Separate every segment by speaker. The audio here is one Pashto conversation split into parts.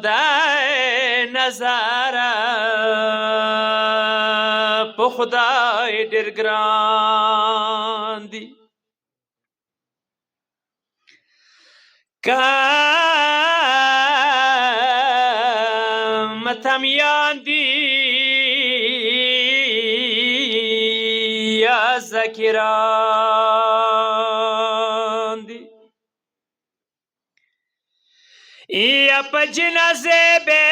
Speaker 1: خدای نظاره په خدای ډېر ګران دي. که متمیان دي یا ذکران دي یا په جنازې به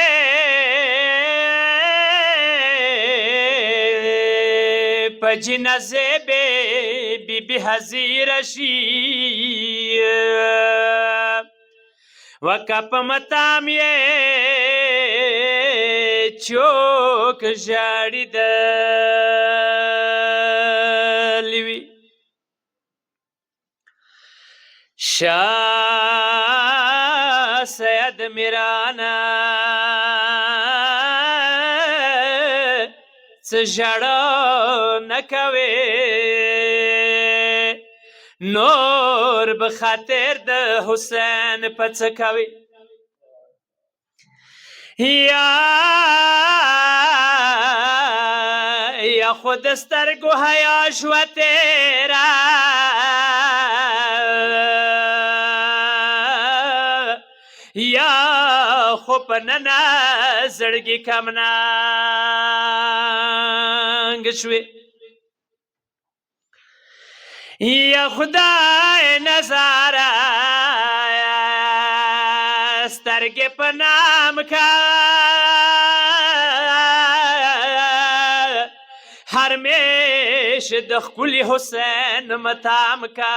Speaker 1: په جنازې به بیبي حاضره شي وکه په متام یې چوک ژاړېدلې وي. شاه سید میرانه څه ژړا نه کوې نور به خاطر د حسین په څه کوې. یا خود سترګو حیا شوه تیره یا خو په ننه زړګي کمننګ شوې. یا خدای نظاره سترګې په نام کا هر میش د ښکلي حسین متام کا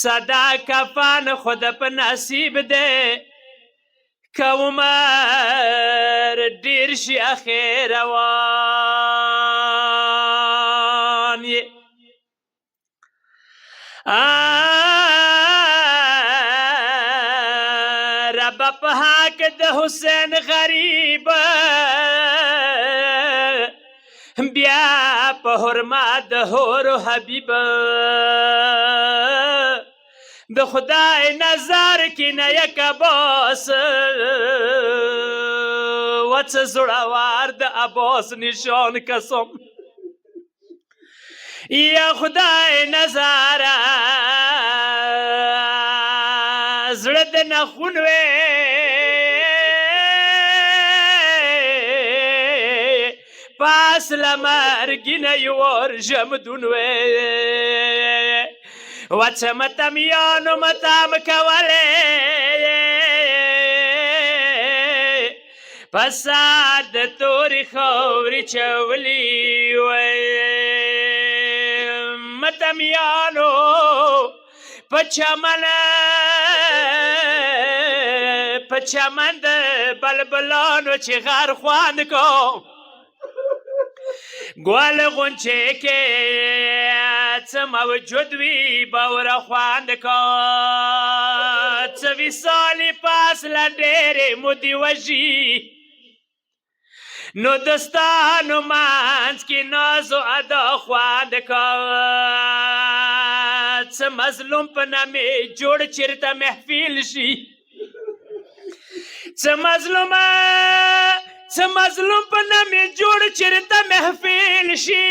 Speaker 1: صدا کفن خود په نصیب دی که عمر ډېر شي اخر روان یې. رب په حق د حسین غریب بیا په حرمت د حورو حبیب د خدای نظر کې نه یک عباس و څه زړور د عباس نشان قسم. یا خدای نظره زړه د نخون وې پاس له مرګي نه یې ورژمدون وې و څه متمیانو متام کولی په سر د تورې خاورې چولي وې. متمیانو په چمن د بلبلانو چې غر خواند کو ګل غونچې کې څه موجود وي بوره خواند کو څه وصالې پاس له ډېرې مودې وژي نو دوستانو منځ کې ناز و ادا خواند کو څه مظلوم په نامې جوړ چېرته محفل شي څه مظلوم په نامې جوړ چېرته محفل شي